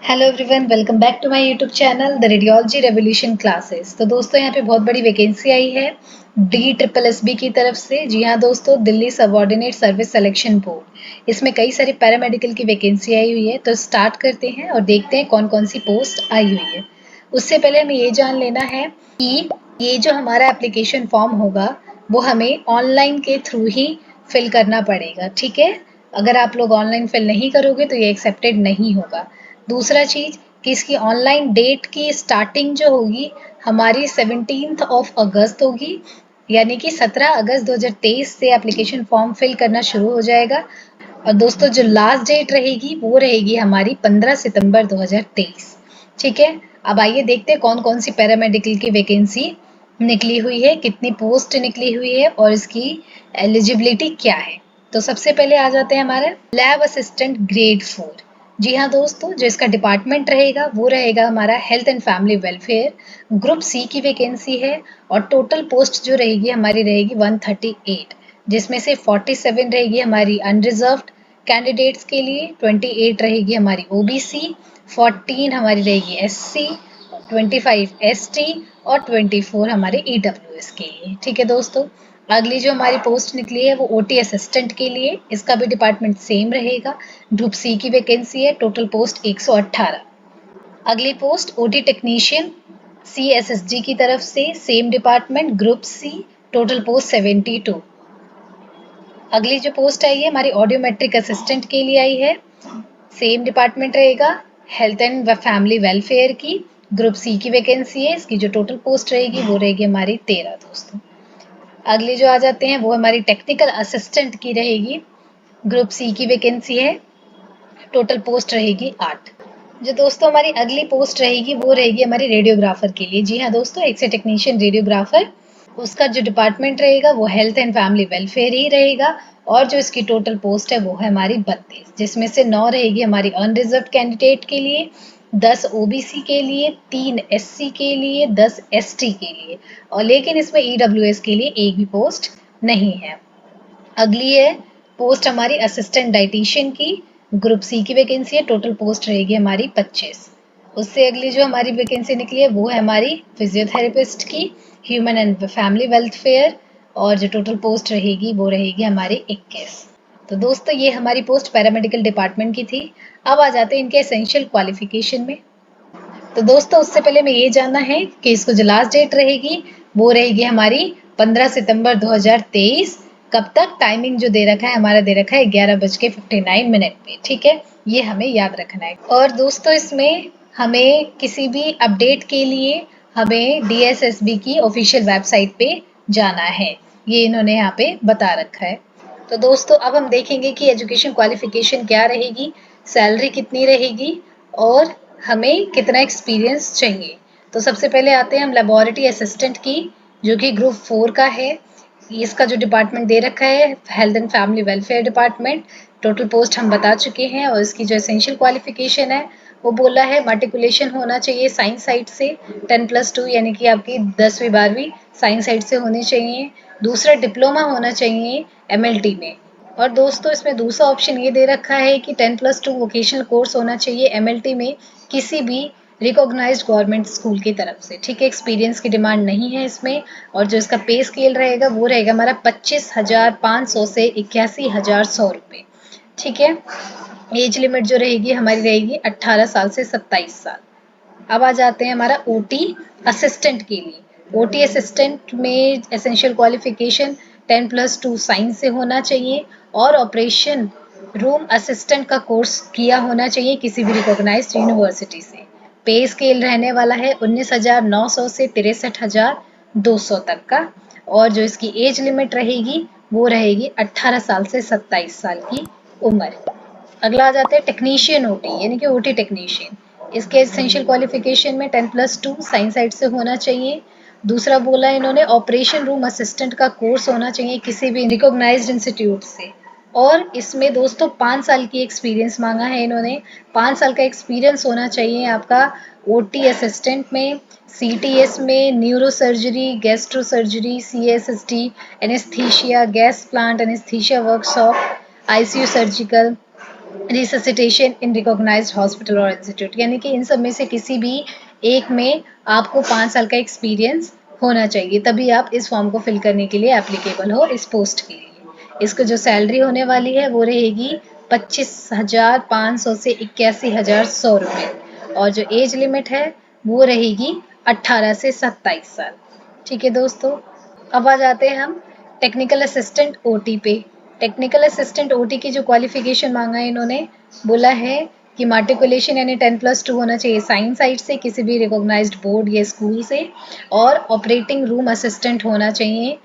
Hello everyone, welcome back to my YouTube channel the radiology revolution classes. तो दोस्तों यहाँ पे बहुत बड़ी वैकेंसी आई है DSSB की तरफ से। जी हाँ दोस्तों, Delhi subordinate service selection board. इसमें कई सारी पैरामेडिकल की वैकेंसी आई हुई है। तो स्टार्ट करते हैं और देखते हैं कौन कौन सी पोस्ट आई हुई है। उससे पहले हमें ये जान लेना है कि ये जो हमारा एप्लीकेशन फॉर्म होगा वो हमें ऑनलाइन के थ्रू ही फिल करना पड़ेगा। ठीक है, अगर आप लोग ऑनलाइन फिल नहीं करोगे तो ये एक्सेप्टेड नहीं होगा। दूसरा चीज़ कि इसकी ऑनलाइन डेट की स्टार्टिंग जो होगी हमारी 17 अगस्त होगी, यानी कि 17 अगस्त 2023 से एप्लीकेशन फॉर्म फिल करना शुरू हो जाएगा। और दोस्तों जो लास्ट डेट रहेगी वो रहेगी हमारी 15 सितंबर 2023। ठीक है, अब आइए देखते हैं कौन कौन सी पैरामेडिकल की वैकेंसी निकली हुई है, कितनी पोस्ट निकली हुई है और इसकी एलिजिबिलिटी क्या है। तो सबसे पहले आ जाते हैं हमारे लैब असिस्टेंट ग्रेड 4। जी हाँ दोस्तों, जो इसका डिपार्टमेंट रहेगा वो रहेगा हमारा health and family welfare. Group C की वैकेंसी है और टोटल पोस्ट जो रहेगी हमारी रहेगी 138, जिसमें से 47 रहेगी हमारी अनरिजर्व्ड कैंडिडेट्स के लिए, 28 रहेगी हमारी ओबीसी, 14 हमारी रहेगी एससी, 25 एसटी और 24 हमारे ईडब्ल्यूएस के लिए। ठीक है दोस्तों, अगली जो हमारी पोस्ट निकली है वो ओटी असिस्टेंट के लिए। इसका भी डिपार्टमेंट सेम रहेगा। ग्रुप सी की वैकेंसी है, टोटल पोस्ट 118। अगली पोस्ट ओटी टेक्नीशियन सीएसएसजी की तरफ से, same department group C, total post 72। अगली जो पोस्ट आई है हमारी ऑडियोमेट्रिक असिस्टेंट के लिए आई है, सेम डिपार्टमेंट रहेगा हेल्थ एंड फैमिली वेलफेयर की। ग्रुप सी की वैकेंसी है, इसकी जो टोटल पोस्ट रहेगी वो रहेगी हमारी 13 दोस्तों। अगली जो आ जाते हैं वो हमारी टेक्निकल असिस्टेंट की रहेगी। ग्रुप सी की वैकेंसी है, टोटल पोस्ट रहेगी 8। जो दोस्तों हमारी अगली पोस्ट रहेगी वो रहेगी हमारी रेडियोग्राफर के लिए। जी हाँ दोस्तों, एक्स-रे टेक्नीशियन रेडियोग्राफर। उसका जो डिपार्टमेंट रहेगा वो हेल्थ एंड फैमिली वेलफेयर ही रहेगा। और जो इसकी टोटल पोस्ट है वो है हमारी 32, जिसमें से 9 रहेगी हमारी अनरिजर्व्ड कैंडिडेट के लिए, 10 ओबीसी के लिए, 3 एससी के लिए, 10 एसटी के लिए। और लेकिन इसमें ईडब्ल्यूएस के लिए एक भी पोस्ट नहीं है। अगली है पोस्ट हमारी असिस्टेंट डाइटिशियन की। ग्रुप सी की वैकेंसी है, टोटल पोस्ट रहेगी हमारी 25। उससे अगली जो हमारी वैकेंसी निकली है वो है हमारी फिजियोथेरेपिस्ट की, ह्यूमन एंड फैमिली वेलफेयर। और जो टोटल पोस्ट रहेगी वो रहेगी हमारी 21। तो दोस्तों ये हमारी पोस्ट पैरामेडिकल डिपार्टमेंट की थी। अब आ जाते हैं इनके एसेंशियल क्वालिफिकेशन में। तो दोस्तों उससे पहले मैं ये जानना है कि इसको जो लास्ट डेट रहेगी वो रहेगी हमारी 15 सितंबर 2023। कब तक? टाइमिंग जो दे रखा है हमारा दे रखा है 11:59 पे। ठीक है, ये हमें याद रखना है। और दोस्तों इसमें हमें किसी भी अपडेट के लिए हमें DSSB की ऑफिशियल वेबसाइट पे जाना है, ये इन्होंने यहाँ पे बता रखा है। तो दोस्तों अब हम देखेंगे कि एजुकेशन क्वालिफिकेशन क्या रहेगी, सैलरी कितनी रहेगी और हमें कितना एक्सपीरियंस चाहिए। तो सबसे पहले आते हैं हम लेबोरेटरी असिस्टेंट की, जो कि ग्रुप 4 का है। इसका जो डिपार्टमेंट दे रखा है health and family welfare department. Total post हम बता चुके हैं। और इसकी जो एसेंशियल क्वालिफिकेशन है वो बोला है मार्टिकुलेशन होना चाहिए साइंस साइड से 10+2, यानी कि आपकी 10वीं 12वीं साइंस साइड से होनी चाहिए। दूसरा डिप्लोमा होना चाहिए एमएलटी में। और दोस्तों इसमें दूसरा ऑप्शन ये दे रखा है कि 10+2 वोकेशनल कोर्स होना चाहिए एमएलटी में किसी भी रिकॉग्नाइज्ड गवर्नमेंट स्कूल की तरफ से। ठीक है, एक्सपीरियंस की डिमांड नहीं है इसमें। और जो इसका पे स्केल रहेगा वो रहेगा हमारा 25,500 से 81,100 रुपये। ठीक है, एज लिमिट जो रहेगी हमारी रहेगी 18 साल से 27 साल। अब आ जाते हैं हमारा ओटी असिस्टेंट के लिए। ओटी असिस्टेंट में एसेंशियल क्वालिफिकेशन 10+2 साइंस से होना चाहिए और ऑपरेशन रूम असिस्टेंट का कोर्स किया होना चाहिए किसी भी रिकॉग्नाइज्ड यूनिवर्सिटी से। पे स्केल रहने वाला है 19,900 से 63,200 तक का। और जो इसकी एज लिमिट रहेगी वो रहेगी 18 साल से 27 साल की उम्र। अगला आ जाता है टेक्नीशियन ओटी, यानी कि ओटी टेक्नीशियन। इसके एसेंशियल क्वालिफिकेशन में 10+2 साइंस साइड से होना चाहिए। दूसरा बोला इन्होंने ऑपरेशन रूम असिस्टेंट का कोर्स होना चाहिए किसी भी रिकॉग्नाइज्ड इंस्टीट्यूट से। और इसमें दोस्तों 5 साल की एक्सपीरियंस मांगा है इन्होंने। 5 साल का एक्सपीरियंस होना चाहिए आपका ओटी असिस्टेंट में, सीटीएस में, neuro surgery, gastro surgery, CSST, anaesthesia, gas plant anaesthesia workshop, ICU surgical, resuscitation in recognised hospital और इंस्टीट्यूट, यानी कि इन सब में से किसी भी एक में आपको 5 साल का एक्सपीरियंस होना चाहिए, तभी आप इस फॉर्म को फिल करने के लिए एप्लीकेबल हो इस पोस्ट के लिए। इसको जो सैलरी होने वाली है वो रहेगी 25,500 से 81,100 रुपये, और जो एज लिमिट है वो रहेगी 18 से 27 साल। ठीक है दोस्तों, अब आ जाते हैं हम टेक्निकल असिस्टेंट ओटी पे। टेक्निकल असिस्टेंट ओटी की जो क्वालिफिकेशन मांगा है इन्होंने, बोला है कि मार्टिकुलेशन यानी 10+2 होना चाहिए साइंस साइड से, किसी भी रिकॉग्नाइज्ड बोर्ड या स्कूल से, और ऑपरेटिंग रूम असिस्टेंट होना चाहिए,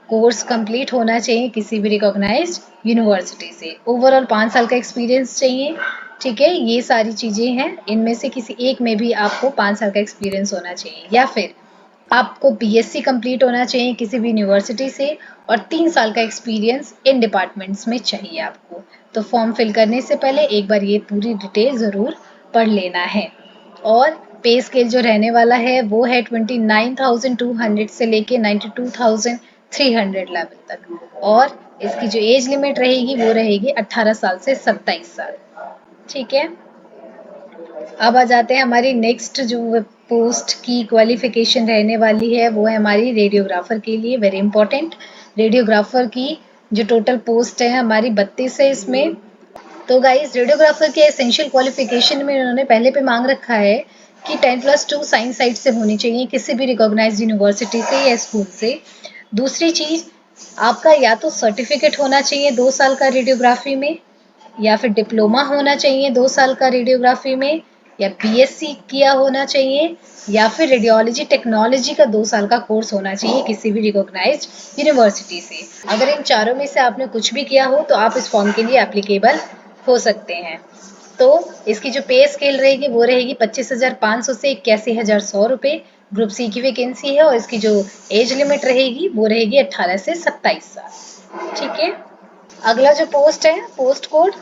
कोर्स कंप्लीट होना चाहिए किसी भी रिकॉग्नाइज्ड यूनिवर्सिटी से, ओवरऑल 5 साल का एक्सपीरियंस चाहिए। ठीक है, ये सारी चीज़ें हैं, इनमें से किसी एक में भी आपको 5 साल का एक्सपीरियंस होना चाहिए, या फिर आपको बीएससी कंप्लीट होना चाहिए किसी भी यूनिवर्सिटी से, और 3 साल का एक्सपीरियंस इन डिपार्टमेंट्स में चाहिए आपको। तो फॉर्म फिल करने से पहले एक बार ये पूरी डिटेल ज़रूर पढ़ लेना है। और पे स्केल जो रहने वाला है वो है 29,200 से लेके 92,300 लेवल तक, और इसकी जो एज लिमिट रहेगी वो रहेगी 18 साल से 27 साल। ठीक है, अब आ जाते हैं हमारी नेक्स्ट जो पोस्ट की क्वालिफिकेशन रहने वाली है वो है हमारी रेडियोग्राफर के लिए, वेरी इंपॉर्टेंट। रेडियोग्राफर की जो टोटल पोस्ट है हमारी 32 है इसमें। तो गाइस, रेडियोग्राफर के एसेंशियल क्वालिफिकेशन में उन्होंने पहले पे मांग रखा है कि 10+2 साइंस साइड से होनी चाहिए किसी भी रिकॉग्नाइज्ड यूनिवर्सिटी से या स्कूल से। दूसरी चीज, आपका या तो सर्टिफिकेट होना चाहिए 2 साल का रेडियोग्राफी में, या फिर डिप्लोमा होना चाहिए 2 साल का रेडियोग्राफी में, या बीएससी किया होना चाहिए, या फिर रेडियोलॉजी टेक्नोलॉजी का 2 साल का कोर्स होना चाहिए किसी भी रिकॉग्नाइज्ड यूनिवर्सिटी से। अगर इन चारों में से आपने कुछ भी किया हो तो आप इस फॉर्म के लिए एप्लीकेबल हो सकते हैं। तो इसकी जो पे स्केल रहेगी वो रहेगी 25,500 से 81,100 रुपये। ग्रुप सी की वैकेंसी है, और इसकी जो एज लिमिट रहेगी वो रहेगी 18 से 27 साल। ठीक है, अगला जो पोस्ट है, पोस्ट कोड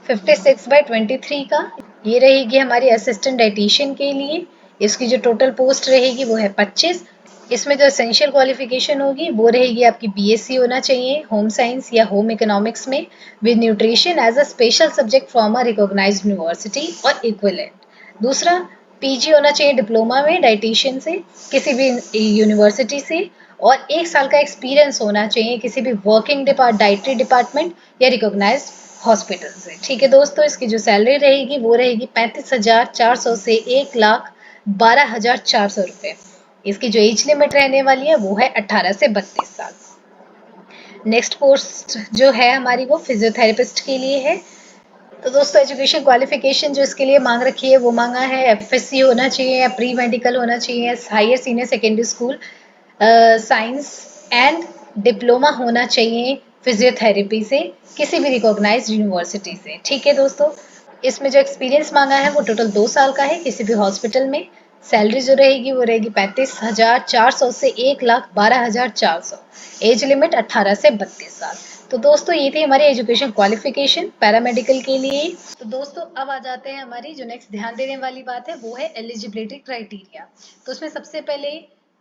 56/23 का, ये रहेगी हमारी असिस्टेंट डाइटिशियन के लिए। इसकी जो टोटल पोस्ट रहेगी वो है 25। इसमें जो एसेंशियल क्वालिफिकेशन होगी वो रहेगी आपकी बीएससी होना चाहिए होम साइंस या होम इकोनॉमिक्स में, with nutrition as a special subject from a recognised university और इक्विवेलेंट। दूसरा, पीजी होना चाहिए डिप्लोमा में डाइटिशियन से किसी भी यूनिवर्सिटी से, और 1 साल का एक्सपीरियंस होना चाहिए किसी भी वर्किंग डाइटरी डिपार्टमेंट या रिकॉग्नाइज्ड हॉस्पिटल से। ठीक है दोस्तों, इसकी जो सैलरी रहेगी वो रहेगी 35,400 से 1,12,400 रुपये। इसकी जो एज लिमिट रहने वाली है वो है 18 से 32 साल। नेक्स्ट पोस्ट जो है हमारी वो फिजियोथेरेपिस्ट के लिए है। तो दोस्तों, एजुकेशन क्वालिफिकेशन जो इसके लिए मांग रखी है वो मांगा है एफएससी होना चाहिए या प्री मेडिकल होना चाहिए, higher senior secondary school science, and diploma होना चाहिए फिजियोथेरेपी से किसी भी रिकॉग्नाइज्ड यूनिवर्सिटी से। ठीक है दोस्तों, इसमें जो एक्सपीरियंस मांगा है वो टोटल 2 साल का है किसी भी हॉस्पिटल में। सैलरी जो रहेगी वो रहेगी 35,400 से 1,12,400। एज लिमिट 18 से 32 साल। तो दोस्तों, ये थी हमारी एजुकेशन क्वालिफिकेशन पैरामेडिकल के लिए। तो दोस्तों, अब आ जाते हैं हमारी जो नेक्स्ट ध्यान देने वाली बात है वो है एलिजिबिलिटी क्राइटेरिया। तो उसमें सबसे पहले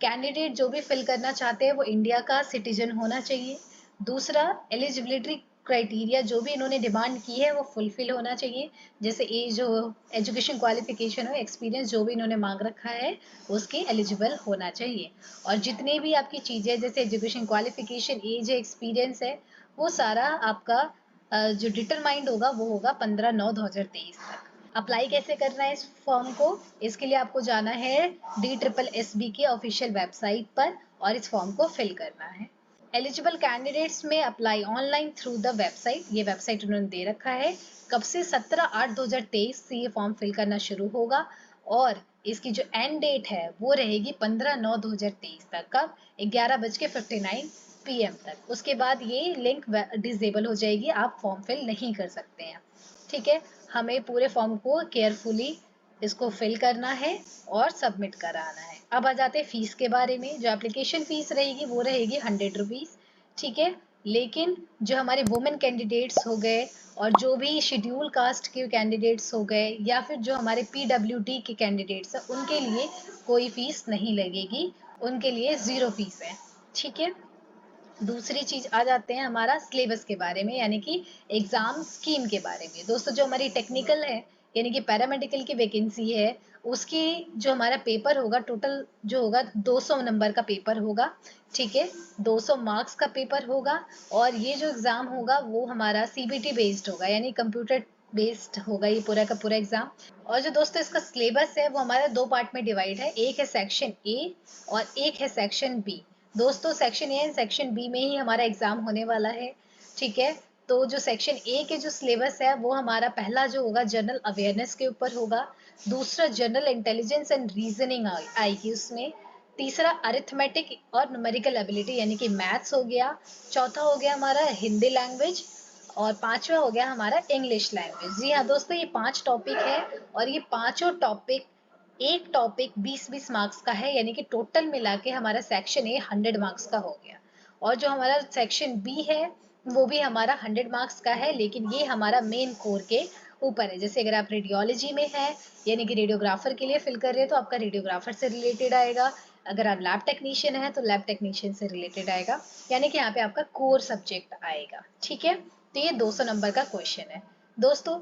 कैंडिडेट जो भी फिल करना चाहते हैं वो इंडिया का सिटीजन होना चाहिए। दूसरा, एलिजिबिलिटी क्राइटेरिया जो भी इन्होंने डिमांड की है वो फुलफिल होना चाहिए, जैसे एज हो, एजुकेशन क्वालिफिकेशन हो, एक्सपीरियंस जो भी इन्होंने मांग रखा है उसके एलिजिबल होना चाहिए। और जितनी भी आपकी चीज़ें जैसे एजुकेशन क्वालिफिकेशन, एज है, एक्सपीरियंस है, वो सारा आपका जो डिटरमाइंड होगा वो होगा 15/9/2023 तक। अप्लाई कैसे करना है इस फॉर्म को? इसके लिए आपको जाना है DSSB के ऑफिशियल वेबसाइट पर और इस फॉर्म को फिल करना है। एलिजिबल कैंडिडेट्स में apply online through the website, ये वेबसाइट उन्होंने दे रखा है। कब से? 17/8/2023 से ये फॉर्म फिल करना शुरू होगा, और इसकी जो एंड डेट है वो रहेगी 15/9/2023 तक। कब? 11:59 PM तक। उसके बाद ये लिंक डिसेबल हो जाएगी, आप फॉर्म फिल नहीं कर सकते हैं। ठीक है, हमें पूरे फॉर्म को केयरफुली इसको फिल करना है और सबमिट कराना है। अब आ जाते हैं फीस के बारे में। जो एप्लीकेशन फीस रहेगी वो रहेगी 100 रुपीज़। ठीक है, लेकिन जो हमारे वुमेन कैंडिडेट्स हो गए और जो भी शेड्यूल कास्ट के कैंडिडेट्स हो गए या फिर जो हमारे PWD के कैंडिडेट्स हैं उनके लिए कोई फीस नहीं लगेगी, उनके लिए 0 फीस है। ठीक है, दूसरी चीज आ जाते हैं हमारा सिलेबस के बारे में, यानी कि एग्जाम स्कीम के बारे में। दोस्तों जो हमारी टेक्निकल है यानी कि पैरामेडिकल की वैकेंसी है, उसकी जो हमारा पेपर होगा टोटल जो होगा 200 नंबर का पेपर होगा, ठीक है, 200 मार्क्स का पेपर होगा। और ये जो एग्जाम होगा वो हमारा सीबीटी बेस्ड होगा, यानी कंप्यूटर बेस्ड होगा ये पूरा का पूरा एग्जाम। और जो दोस्तों इसका सिलेबस है वो हमारा 2 पार्ट में डिवाइड है, एक है सेक्शन ए और एक है सेक्शन बी। दोस्तों section A and section B में ही हमारा एग्जाम होने वाला है, ठीक है। तो जो सेक्शन ए के जो सिलेबस है वो हमारा पहला जो होगा जनरल अवेयरनेस के ऊपर होगा, दूसरा जनरल इंटेलिजेंस एंड रीजनिंग आएगी उसमें, तीसरा अरिथमेटिक और न्यूमेरिकल एबिलिटी यानी कि मैथ्स हो गया, चौथा हो गया हमारा हिंदी लैंग्वेज और पांचवा हो गया हमारा इंग्लिश लैंग्वेज। जी हाँ दोस्तों, ये 5 टॉपिक है और ये पांचों टॉपिक एक टॉपिक 20-20 मार्क्स का है, यानी कि टोटल मिला के हमारा सेक्शन ए 100 मार्क्स का हो गया। और जो हमारा सेक्शन बी है वो भी हमारा 100 मार्क्स का है, लेकिन ये हमारा मेन कोर के ऊपर है। जैसे अगर आप रेडियोलॉजी में है यानी कि रेडियोग्राफर के लिए फिल कर रहे हैं तो आपका रेडियोग्राफर से रिलेटेड आएगा, अगर आप लैब टेक्नीशियन है तो लैब टेक्नीशियन से रिलेटेड आएगा, यानी कि यहाँ पे आपका कोर सब्जेक्ट आएगा, ठीक है। तो ये 200 नंबर का क्वेश्चन है। दोस्तों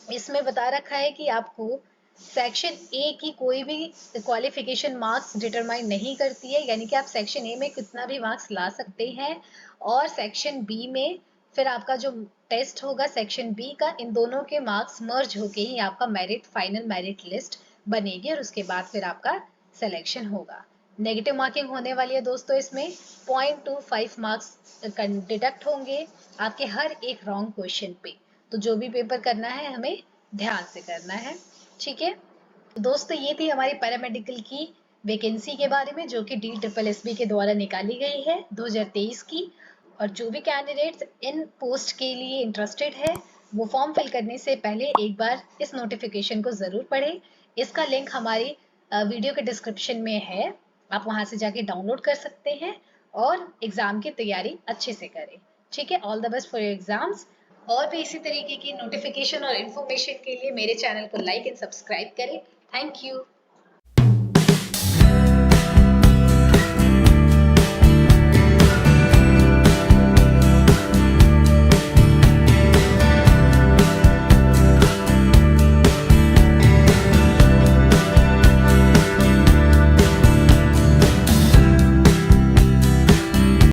इसमें बता रखा है कि आपको सेक्शन ए की कोई भी क्वालिफिकेशन मार्क्स डिटरमाइन नहीं करती है, यानी कि आप सेक्शन ए में कितना भी मार्क्स ला सकते हैं और सेक्शन बी में फिर आपका जो टेस्ट होगा सेक्शन बी का, इन दोनों के मार्क्स मर्ज होके ही आपका मेरिट फाइनल मेरिट लिस्ट बनेगी और उसके बाद फिर आपका सिलेक्शन होगा। नेगेटिव मार्किंग होने वाली है दोस्तों, इसमें 0.25 मार्क्स डिडक्ट होंगे आपके हर एक रॉन्ग क्वेश्चन पे। तो जो भी पेपर करना है हमें ध्यान से करना है, ठीक है। दोस्तों ये थी हमारी पैरामेडिकल की वैकेंसी के बारे में जो कि DSSB के द्वारा निकाली गई है 2023 की। और जो भी कैंडिडेट्स इन पोस्ट के लिए इंटरेस्टेड है वो फॉर्म फिल करने से पहले एक बार इस नोटिफिकेशन को जरूर पढ़ें। इसका लिंक हमारी वीडियो के डिस्क्रिप्शन में है, आप वहां से जाके डाउनलोड कर सकते हैं और एग्जाम की तैयारी अच्छे से करें, ठीक है। All the best for your exams. और भी इसी तरीके की नोटिफिकेशन और इन्फॉर्मेशन के लिए मेरे चैनल को लाइक एंड सब्सक्राइब करें। Thank you.